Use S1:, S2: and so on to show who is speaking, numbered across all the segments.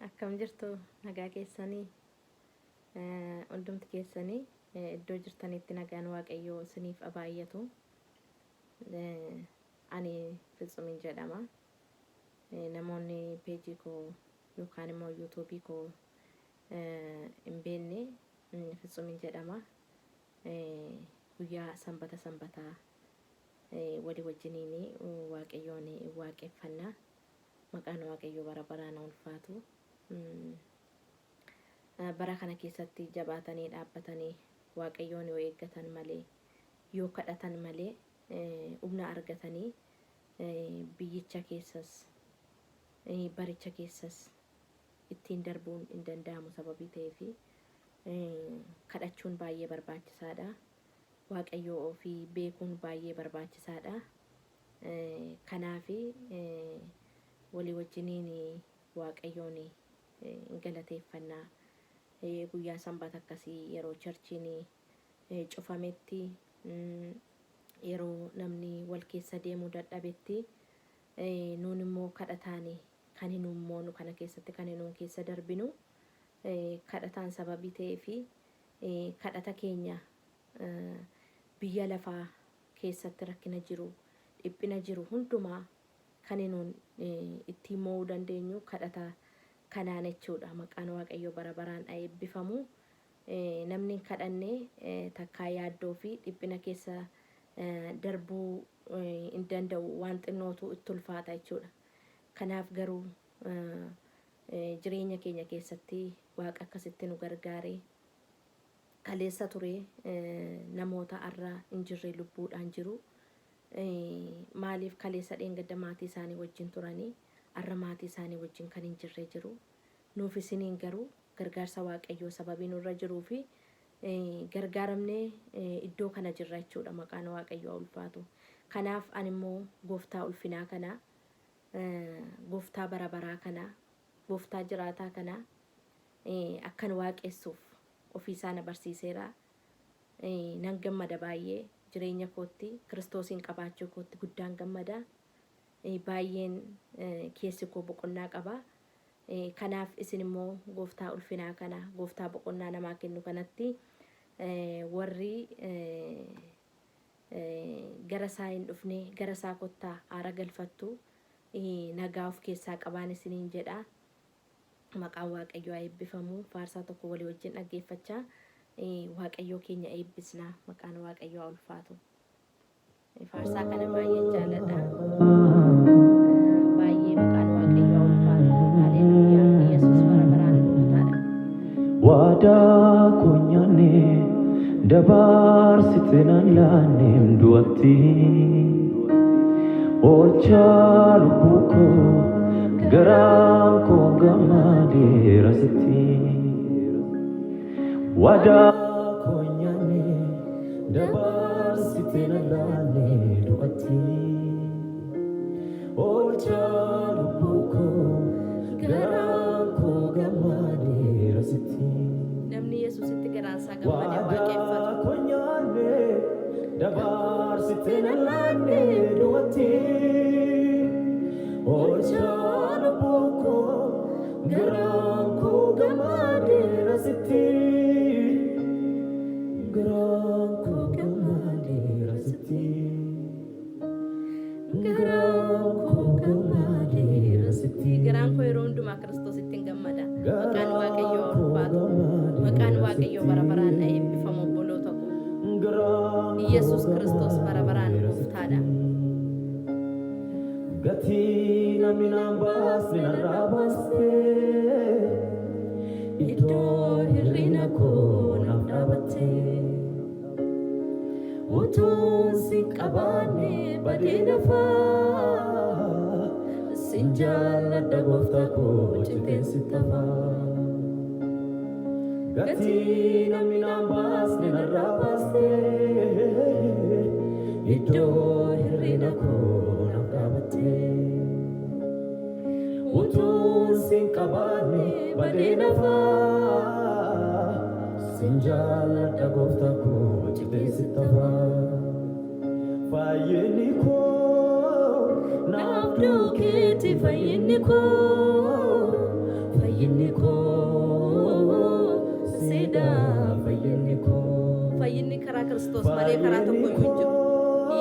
S1: Akkam jirtu nagaa keessanii hundumti keessanii iddoo jirtanitti nagaan waaqayyoo isiniif abaayatu. Ani Fitsumin jedhama. Namoonni peejii koo yookaan immoo yuutuubii koo hin beekne Fitsumin jedhama. Guyyaa sanbataa walii wajjiniin waaqayyoon waaqeffannaa. Maqaan waaqayyoo bara baraan ulfaatu. Bara kana keessatti jabaatanii dhaabbatanii waaqayyoon yoo eeggatan malee yoo kadhatan malee humna argatanii biyyicha keessas baricha keessas ittiin darbuun hin danda'amu sababii ta'eef kadhachuun baay'ee barbaachisaadha. Waaqayyoo ofii beekuun baay'ee barbaachisaadha. Kanaaf walii wajjiniin waaqayyoon galateeffannaa. Guyyaa sanbata akkasii yeroo churchiin cufametti yeroo namni wal keessa deemuu dadhabetti nuun immoo kadhataani kan hin uummoonu kana keessatti kan hin keessa darbinu kadhataan sababii ta'eef kadhata keenya biyya lafaa keessatti rakkina jiru dhiphina jiru hundumaa kan nuun ittiin mo'uu dandeenyu kadhata kanaan jechuudha. Maqaan waaqayyoo bara baraan eebbifamu. Namni kadhanne takkaa yaaddoo fi dhiphina keessa darbuu hin danda'u waan xinnootu itti ulfaata jechuudha. Kanaaf garuu jireenya keenya keessatti waaqa akkasitti nu gargaare kaleessa ture namoota har'a hin jirre lubbuudhaan jiru. Maaliif kaleessa dheengadda maatii isaanii wajjin turanii har'a maatii isaanii wajjin kan hin jirre jiru. Nuuf isiniin garuu gargaarsa waaqayyoo sababii nurra jiruu fi gargaaramnee iddoo kana jirra jechuudha. Maqaan waaqayyoo ulfaatu. Kanaaf ani immoo gooftaa ulfinaa kana gooftaa bara baraa kana gooftaa jiraataa kana akkan waaqessuuf ofii isaa barsiiseera. Nan gammada baay'ee jireenya kootti Kiristoosiin qabaachuu kootti guddaan gammada. Baay'een keessi koo boqonnaa qaba. Kanaaf isin immoo gooftaa ulfinaa kana gooftaa boqonnaa namaa kennu kanatti warri gara isaa hin dhufne gara isaa kottaa aara galfattu nagaa of keessaa qabaan isiniin jedha. Maqaan waaqayyoo eebbifamu. Faarsaa tokko walii wajjin dhaggeeffachaa waaqayyoo keenya eebbisna. Maqaan waaqayyoo ulfaatu. Faarsaa kana baay'een jaalladha. Baay'ee maqaan waaqayyoo ulfaatu. Haleluuyaa. Yesuus bara baraan gooftaadha.
S2: Waadaa kunyaanne dabarsite nan laanneem du'atti oolchaa lubbuu koo garaan koo gammadeera sitti. Waadaa kunyaanne dabarsite nan laanneem du'atti oolchaa lubbuu koo garaan koo gammadeera sitti.
S1: Namni Yesuusitti garaansaa gammadee waaqeffatu.
S2: Kunyaanne dabarsite nan laanneem du'atti oolchaa lubbuu koo garaan koo gammadeera sitti. Garaan koo gammadeera sitti. Garaan koo gammadeera sitti.
S1: Garaan koo yeroo hundumaa Kiristoositti hin gammada. Maqaan waaqayyoo ulfaatu. Maqaan waaqayyoo bara baraan eebbifamu obboloota koo. Yesuus Kiristoos bara baraan gooftaadha.
S2: Gatii namni naan baasne narraa baaste iddoo hir'ina koo naaf dhaabatte utuun si qabaanne badee nafaa sin jaalladha gooftaa koo cimteen sitti hafaa. Gatii namni naan baasne narraa baaste iddoo hir'ina koo naaf dhaabatte utuun sin qabaanne badee nafaa sin jaalladha gooftaa koo cimteen sitti hafaa. Fayyinni koo naaf duukeeti fayyinni koo
S1: karaa Kiristoos malee karaa tokko iyyuu hin jiru.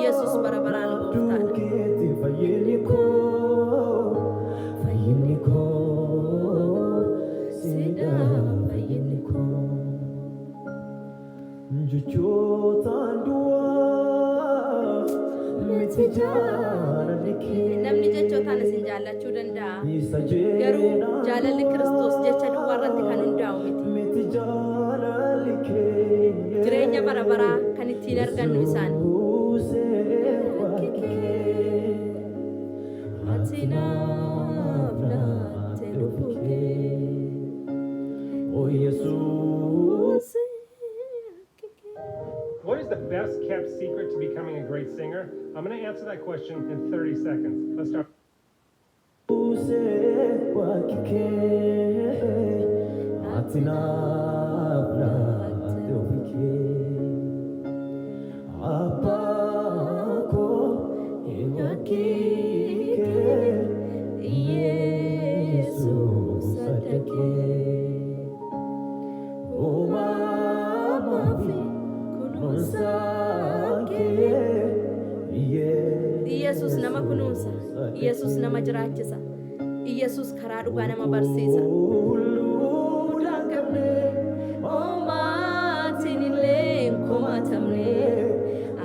S1: Yesus bara baraan gooftaadha.
S2: fayyinni koo sida fayyinni koo jechoota du'a miti jaalalli kee
S1: Namni jechootaan isin jaallachuu danda'a. Garuu jaalalli Kiristoos jecha duwwaa irratti kan hundaa'u miti.
S2: miti jaalalli kee
S1: Jireenya bara baraa kan ittiin argannu isaani. Ati naaf laatte lubbuu kee.
S2: Oh Jesus,
S3: What is the best kept secret to becoming a great singer? I'm going to answer that question in 30 seconds. Let's start.
S1: Yesus nama kunuunsa. Yesus nama jiraachisa. Yesus karaa dhugaa nama barsiisa. Omaatiin illee hin komatamne.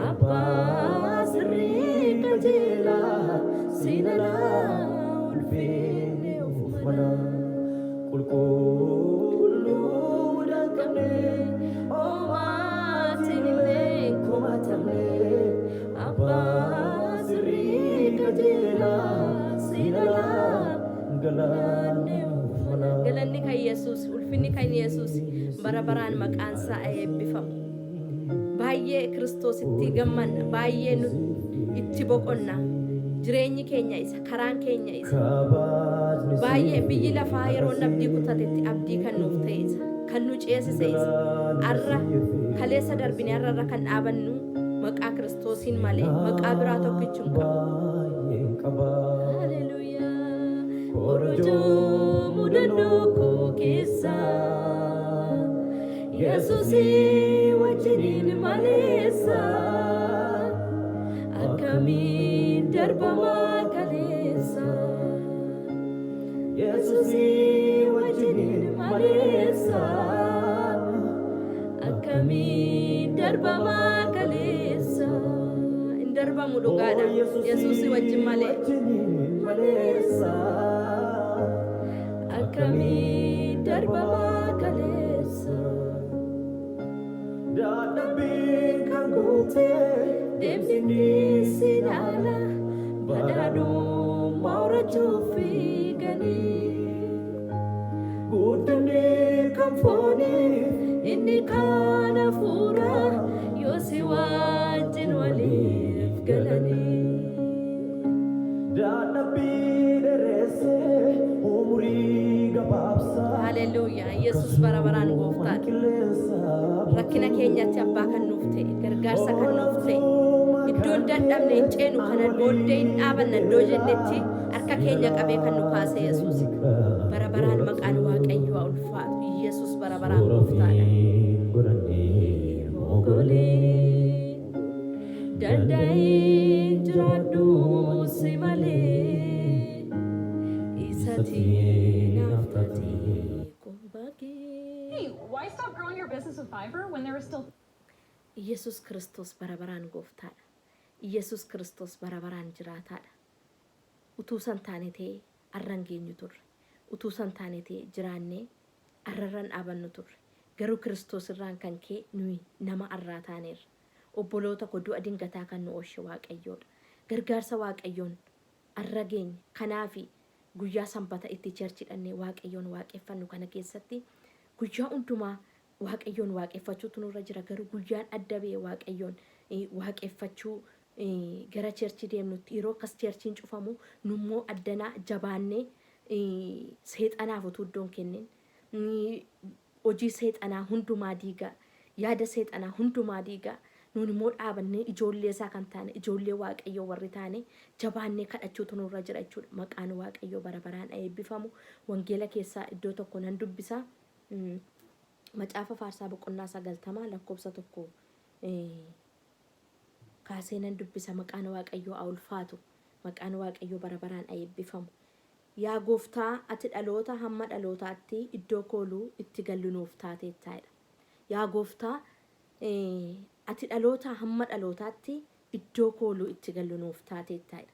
S1: Abbaa sirrii qajeelaa siinalaa ulfinne ufufana. Qulqulluu dhaqqabne. Omaatiin illee hin komatamne. Abbaa sirrii qajeelaa siinalaa galanne ufufana. Galanni kan Yesus, ulfinni kan Yesus bara baraan maqaan isaa eebbifamu. Baay'ee Kiristoositti gammanna, baay'ee nu itti boqonna. Jireenyi keenya isa, karaan keenya isa. Baay'ee biyyi lafaa yeroo abdii kutatetti abdii kan nuuf ta'e isa, kan nu ceesise isa. Arra kaleessa darbine arra kan dhaabannu maqaa Kiristoosiin malee maqaa biraa tokkichi hin qabu. Haleluuyaa. Korojoo mudannoo koo keessa Yesuusii wajjiniin maleessa akkamiin darbamaa kaleessa Yesuusii wajjiniin maleessa akkamiin darbamaa kaleessa hin darbamu dhugaadha Yesuusii wajjin malee akkamiin darbamaa kaleessa
S2: dadhabbiin kan guutee
S1: deemni si ilaala badhaadhummaa horachuuf fiiganii
S2: guddinni kan foonii
S1: inni kaan hafuura yoo si wajjin waliif galanii.
S2: dadhabbii dheeressee umurii gabaabsaa
S1: Haleluuyaa. Yesus bara baraan gooftaadha.
S2: qilleensa
S1: Rakkina keenyatti abbaa kan nuuf ta'e, gargaarsa kan nuuf ta'e, iddoon dadhabne hin ceenu kana booddee hin dhaabanna iddoo jennetti harka keenya qabee kan nu kaase Yesus. Bara baraan maqaan Waaqayyoo haa ulfaatu. Yesus bara baraan gooftaadha. Mogolee danda'een jiraadhu si malee isatti naaf taate
S4: Hey, why stop growing your business with Fiverr when there is still
S1: Yesus Kiristoos bara baraan gooftaadha. Yesus Kiristoos bara baraan jiraataadha. Utuu san taane ta'e arran geenyu turre. Utuu san taane ta'e jiraannee arrarran dhaabannu turre. Garuu Kiristoos irraan kan kee nuyi nama arraa taaneerra. Obboloota koo du'a dingataa kan nu oolche Waaqayyoodha. Gargaarsa Waaqayyoon arra geenya. Kanaafi guyyaa sanbata itti cherchidhannee Waaqayyoon waaqeffannu kana keessatti guyyaa hundumaa Waaqayyoon waaqeffachuutu nurra jira. Garuu guyyaan adda ba'e Waaqayyoon waaqeffachuu gara cherchi deemnutti yeroo akkas cherchiin cufamu nummoo addanaa jabaannee seexanaaf utuu iddoon kennin hojii seexanaa hundumaa diigaa yaada seexanaa hundumaa diigaa nuun immoo dhaabannee ijoollee isaa kan taane ijoollee Waaqayyoo warri taane jabaannee kadhachuutu nurra jira jechuudha. Maqaan Waaqayyoo bara baraan eebbifamu. Wangeela keessaa iddoo tokko nan dubbisa. Macaafa Faarsaa boqonnaa 90 lakkoofsa 1 kaasee nan dubbisa. Maqaan Waaqayyoo haa ulfaatu. Maqaan Waaqayyoo bara baraan haa eebbifamu. Yaa gooftaa ati dhaloota hamma dhalootaatti iddoo kooluu itti gallu nuuf taateettaadha. Yaa gooftaa ati dhaloota hamma dhalootaatti iddoo kooluu itti gallu nuuf taateettaadha.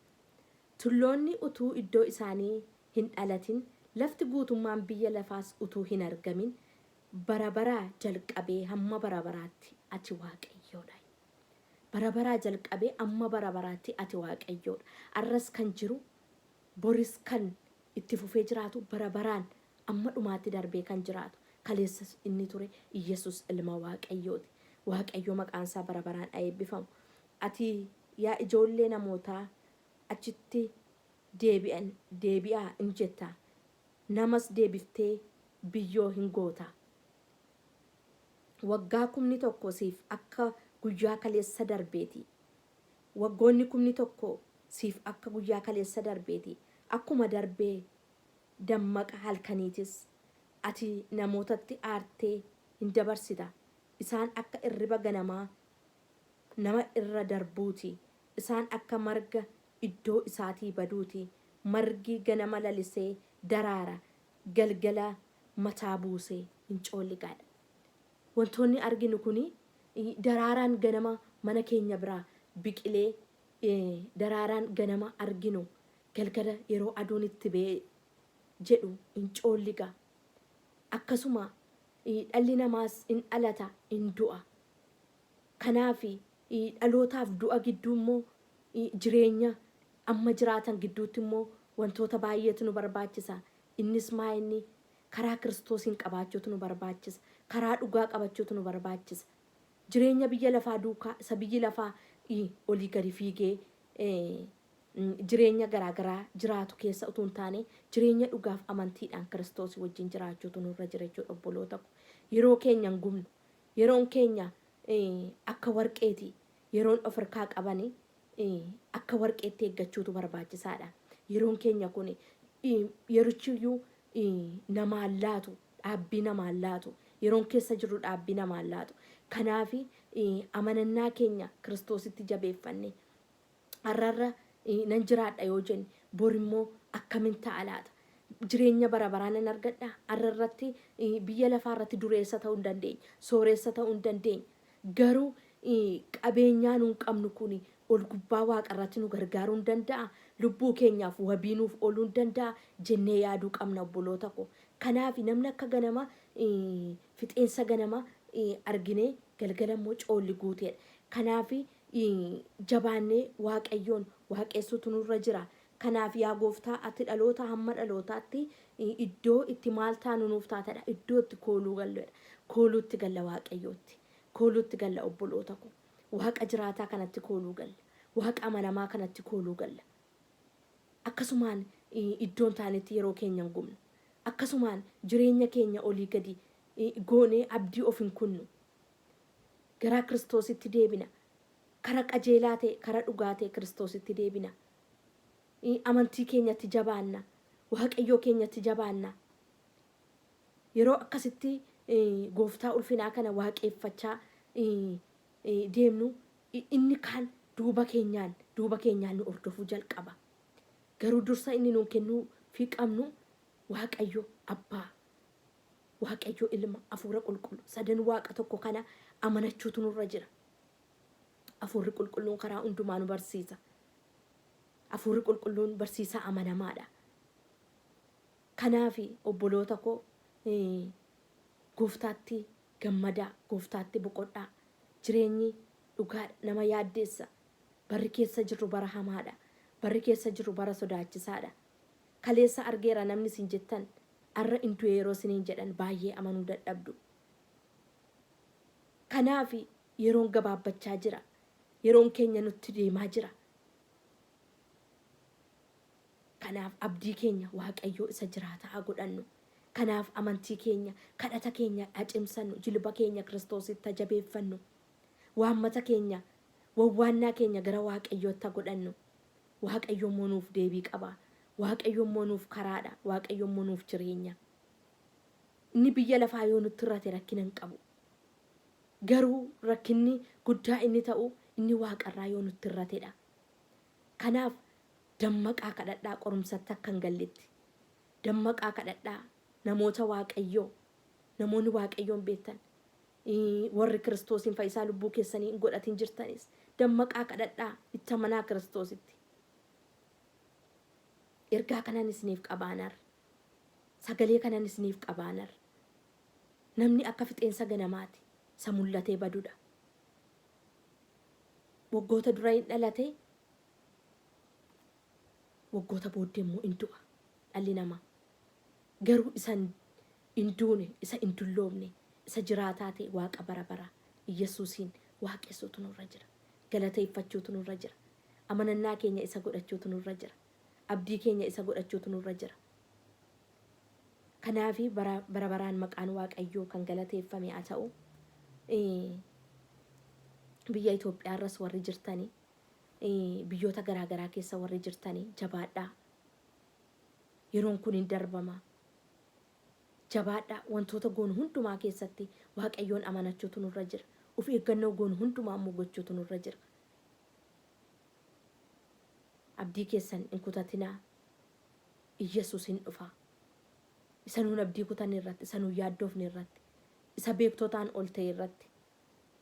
S1: Tulloonni utuu iddoo isaanii hin dhalatin, lafti guutummaan biyya lafaas utuu hin argamin, bara baraa jalqabee hamma bara baraatti ati Waaqayyoodha. Bara baraa jalqabee amma bara baraatti ati Waaqayyoodha. Arras kan jiru, boris kan itti fufee jiraatu, bara baraan amma dhumaatti darbee kan jiraatu, kaleessas inni ture Iyesus ilma Waaqayyooti. Waaqayyo maqaan isaa bara baraan haa eebbifamu. Ati yaa ijoollee namootaa achitti deebi'aa in jetta. Namas deebiftee biyyoo hin goota. Waggaa 1,000 siif akka guyyaa kaleessa darbeeti. Waggoonni 1,000 siif akka guyyaa kaleessa darbeeti. Akkuma darbee dammaqa halkaniitis ati namootatti aartee hin dabarsita. Isaan akka irriba ganamaa nama irra darbuuti. Isaan akka marga iddoo isaatii baduuti. Margi ganama lalisee daraara, galgala mataa buusee hin coolligaadha. Wantoonni arginu kuni daraaraan ganama mana keenya biraa biqilee, daraaraan ganama arginu galgala yeroo aduun itti ba'ee jedhu hin coolliga. Akkasuma dhalli namaas in dhalata, in du'a. Kanaaf dhalootaaf du'a gidduu immoo jireenya amma jiraatan gidduutti immoo wantoota baay'eetu nu barbaachisa. Innis maa inni karaa Kiristoosiin qabaachuutu nu barbaachisa. Karaa dhugaa qabachuutu nu barbaachisa. Jireenya biyya lafaa duukaa isa biyyi lafaa olii gadi fiigee jireenya garaagaraa jiraatu keessa utuu hin taane jireenya dhugaaf amantiidhaan Kiristoos wajjin jiraachuutu nurra jira jechuudha obboloota ko. Yeroo keenya hin gubnu, yeroon keenya akka warqeeti, yeroon of harkaa qabani akka warqeetti eeggachuutu barbaachisaadha. Yeroon keenya kun yerichiyyuu namaan laatu, dhaabbii namaan laatu, yeroon keessa jiru dhaabbii namaan laatu. Kanaaf amanannaa keenya Kiristoositti jabeeffanne har'arra nan jiraadha yoo jenne bor immoo akkamiin ta'a laata? Jireenya bara baraan nan argadha. Har'arratti biyya lafaarratti dureessa ta'uu hin dandeenya, sooressa ta'uu hin dandeenya. Garuu qabeenyaa nuun qabnu kun ol gubbaa waaqarratti nu gargaaruu hin danda'a. Lubbuu keenyaaf wabii nuuf ooluu hin danda'a jennee yaaduu qabna obboloota ko. Kanaaf namni akka ganama fixeensa ganama arginee galgala immoo coolli guuteedha. Kanaaf jabaannee Waaqayyoon waaqessuutu nurra jira. Kanaaf yaa gooftaa ati dhaloota hamma dhalootaatti iddoo itti maal taanu nuuf taatadha. Iddoo itti kooluu galledha. Kooluutti galla Waaqayyootti. Kooluutti galla obboloota ko. Waaqa jiraataa kanatti kooluu galla. Waaqa amanamaa kanatti kooluu galla. Akkasumaan iddoon taanetti yeroo keenya hin gubnu. Akkasumaan jireenya keenya olii gadi goonee abdii of hin kunnu. Garaa Kiristoositti deebina. Kara qajeelaa ta'e, kara dhugaa ta'e Kiristoositti deebina. Amantii keenyatti jabaanna. Waaqayyoo keenyatti jabaanna. Yeroo akkasitti gooftaa ulfinaa kana waaqeffachaa deemnu inni kaan duuba keenyaan nu hordofuu jalqaba. Garuu dursa inni nuun kennuu fi qabnu Waaqayyo Abbaa, Waaqayyo Ilma, Hafuura Qulqulluu sadan Waaqa tokko kana amanachuutu nurra jira. Hafuurri Qulqulluun karaa hundumaa nu barsiisa. Hafuurri Qulqulluun barsiisaa amanamaadha. Kanaaf obboloota ko gooftaatti gammadaa, gooftaatti boqodhaa. Jireenyi dhugaa nama yaaddeessa. Barri keessa jirru bara hamaadha. Barri keessa jirru bara sodaachisaadha. Kaleessa argeera namni sin jettan har'a intu yeroo siniin jedhan baay'ee amanuu dadhabdu. Kanaaf yeroon gabaabbachaa jira. Yeroon keenya nutti deemaa jira. Kanaaf abdii keenya Waaqayyoo isa jiraataa haa godhannu. Kanaaf amantii keenya, kadhata keenya cimsannu, jilba keenya Kiristoositti jabeeffannu. Waammata keenya, wawwaannaa keenya gara Waaqayyootti godhannu. Waaqayyo immoo nuuf deebii qaba. Waaqayyo immoo nuuf karaadha. Waaqayyo immoo nuuf jireenya. Inni biyya lafaa yoo nutti irrate rakkina hin qabu. garuu rakkinni guddaa inni ta'u inni waaqarraa yoo nutti irratedha. Kanaaf dammaqaa kadhadhaa qorumsatti akka hin galletti. Dammaqaa kadhadhaa namoota waaqayyoo namoonni waaqayyoon beektan warri Kiristoosiin fayyisaa lubbuu keessanii hin godhatin jirtanis dammaqaa kadhadhaa itti amanaa Kiristoositti. Ergaa kanan isiniif qabaanar sagalee kanan isiniif qabaanar namni akka fixeensa ganamaati isa mul'atee badudha. Waggoota dura hin dhalate waggoota booddee immoo hin du'a dhalli namaa. Garuu isa hin duune isa hin dulloomne isa jiraataa ta'e waaqa bara bara Yesuusiin waaqessuutu nurra jira. Galateeffachuutu nurra jira. Amanannaa keenya isa godhachuutu nurra jira. Abdii keenya isa godhachuutu nurra jira. Kanaafi bara baraan maqaan waaqayyoo kan galateeffame haa ta'u. Biyya Itoophiyaa irras warri jirtanii biyyoota garaagaraa keessa warri jirtanii jabaadhaa. Yeroon kun hin darbama. Jabaadhaa wantoota goonu hundumaa keessatti waaqayyoon amanachuutu nurra jira. Of eeggannoo goonu hundumaa immoo gochuutu nurra jira. Abdii keessan hin kutatinaa. Yesuus hin dhufa. Isa nuun abdii kutan irratti, isa nuun yaaddoofne irratti, isa beektotaan ol ta'e irratti,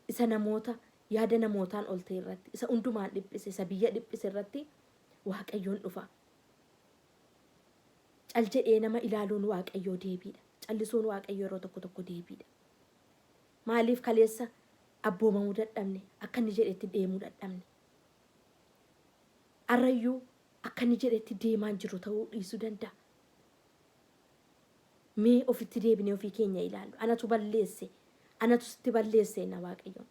S1: isa namoota yaada namootaan ol ta'e irratti, isa hundumaan dhiphise, isa biyya dhiphise irratti waaqayyoon dhufa. Cal jedhee nama ilaaluun waaqayyoo deebiidha. Callisuun waaqayyoo yeroo tokko tokko deebiidha. Maaliif kaleessa abboomamuu dadhabne, akka inni jedhetti deemuu dadhabne. Arrayyuu akka inni jedhetti deemaan jiru ta'uu dhiisuu danda'a. Mee ofitti deebinee ofii keenya ilaallu. Anatu balleesse, anatu sitti balleesse na waaqayyoon.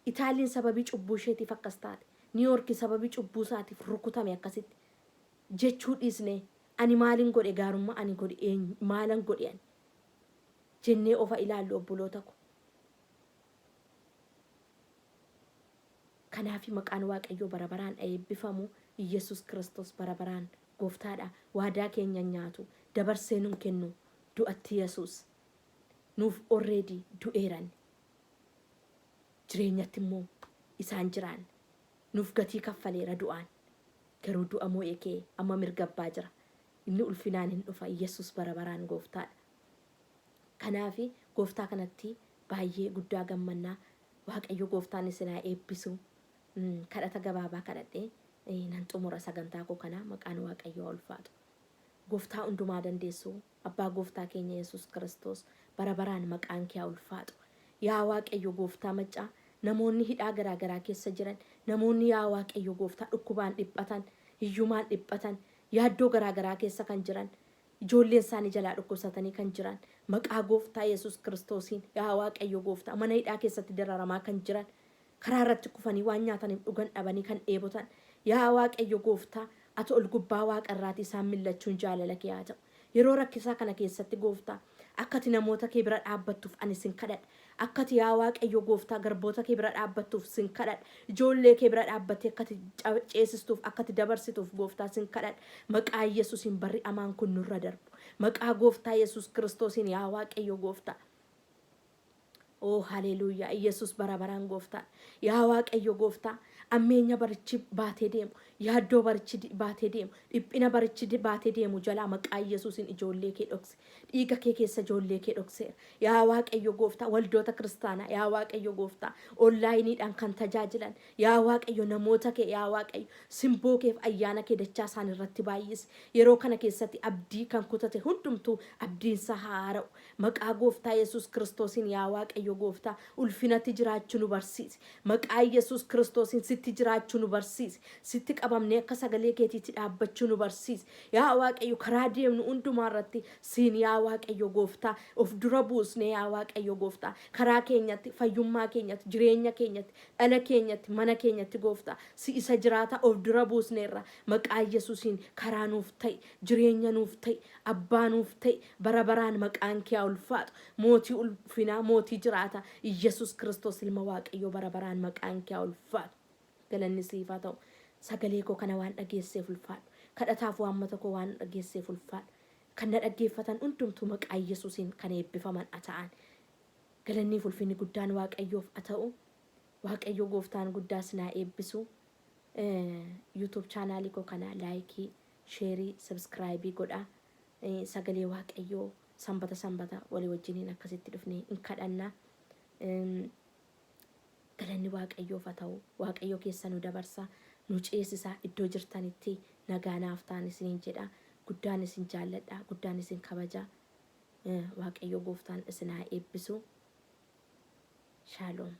S1: Itaaliin sababii cubbuu isheetiif akkas taate, Niiyoorki sababii cubbuu isaatiif rukutame akkasitti jechuu dhiisne ani maalin godhe gaarummaa ani godhe maalan godhe ani jennee ofa ilaallu obboloota ko. Kanaafi maqaan waaqayyoo bara baraan eebbifamu. Yesus Kiristoos bara baraan gooftaadha. Waadaa keenya nyaatu dabarsee nuun kennu du'atti Yesus nuuf already du'eeran. Jireenyatti immoo isaan jiraan nuuf gatii kaffaleera du'aan. Garuu du'a moo'ee kee amma mirgabbaa jira. Inni ulfinaan hin dhufa. Yesus bara baraan gooftaadha. Kanaafi gooftaa kanatti baay'ee guddaa gammannaa. Waaqayyo gooftaan isinaa eebbisu. Kadhata gabaabaa kadhadhee nan xumura sagantaa koo kana. Maqaan waaqayyoo ulfaatu. Gooftaa hundumaa dandeessu abbaa gooftaa keenya Yesus Kiristoos bara baraan maqaan kee ulfaatu. Yaa waaqayyo gooftaa maccaa namoonni hidhaa garaagaraa keessa jiran, namoonni yaa waaqayyo gooftaa dhukkubaan dhiphatan, hiyyumaan dhiphatan, yaaddoo garaagaraa keessa kan jiran, ijoolleen isaanii jalaa dhukkubsatanii kan jiran, maqaa gooftaa Yesus Kiristoosiin yaa waaqayyo gooftaa mana hidhaa keessatti dararamaa kan jiran, karaa irratti kufanii waan nyaataniif dhugan dhabanii kan dheebotan, yaa waaqayyo gooftaa ati ol gubbaa waaqarraati isaan millachuun jaalala kee haa ta'u. Yeroo rakkisaa kana keessatti gooftaa akkati namoota kee bira dhaabbattuuf ani sin kadhadha. Akkati yaa waaqayyo gooftaa garboota kee bira dhaabbattuuf sin kadhadha. Ijoollee kee bira dhaabbattee akkati ceesistuuf akkati dabarsituuf gooftaa sin kadhadha. Maqaa Yesuusiin barri amaan kun nurra darbu. Maqaa gooftaa Yesus Kiristoosiin yaa waaqayyo gooftaa. Oh haleluuyaa. Yesus bara baraan gooftaa. Yaa waaqayyo gooftaa. Ammeenya barichi baatee deemu, yaaddoo barichi baatee deemu, dhiphina barichi baatee deemu jalaa maqaa Yesuusiin ijoollee kee dhokse. Dhiiga kee keessa ijoollee kee dhokseera. Yaa waaqayyo gooftaa waldoota kiristaanaa yaa waaqayyo gooftaa onlaayiniidhaan kan tajaajilan yaa waaqayyo namoota kee yaa waaqayyo simboo keef ayyaana kee dachaa isaan irratti baay'isi. Yeroo kana keessatti abdii kan kutate hundumtuu abdiinsa haara'u. Maqaa gooftaa Yesus Kiristoosiin yaa waaqayyo gooftaa ulfinatti jiraachuu nu barsiisi. Maqaa Yesus Kiristoosiin sitti jiraachuu nu barsiisi. Sitti qabamnee akka sagalee keetiitti dhaabbachuu nu barsiisi. Yaa waaqayyo karaa deemnu hundumaa irratti siin yaa waaqayyo gooftaa of dura buusnee yaa waaqayyo gooftaa karaa keenyatti fayyummaa keenyatti jireenya keenyatti dhala keenyatti mana keenyatti gooftaa si isa jiraata of dura buusneerra maqaa Yesuusiin karaa nuuf ta'i jireenya nuuf ta'i abbaa nuuf ta'i bara baraan maqaan kee ulfaatu mootii ulfinaa mootii jiraata Yesus Kiristoos ilma waaqayyo bara baraan maqaan kee ulfaatu. Galanni siif haa ta'u. Sagalee koo kana waan dhageesseef ulfaadhu. Kadhataaf waammata koo waan dhageesseef ulfaadhu. Kan na dhaggeeffatan hundumtuu maqaa Yesuusiin kan eebbifaman ta'an. galanni ulfinni guddaan waaqayyoof haa ta'u. Waaqayyo gooftaan guddaas naa eebbisu. YouTube channel koo kana like, share, subscribe godha. Sagalee waaqayyoo sanbata walii wajjiniin akkasitti dhufnee in kadhanna. Galanni waaqayyoof haa ta'u. Waaqayyo keessa nu dabarsa, nu ceesisa. Iddoo jirtanitti nagaa naaf ta'aa isiniin jedha. Guddaan isin jaalladha, guddaan isin kabaja. Waaqayyo gooftaan isin haa eebbisu. Shalom.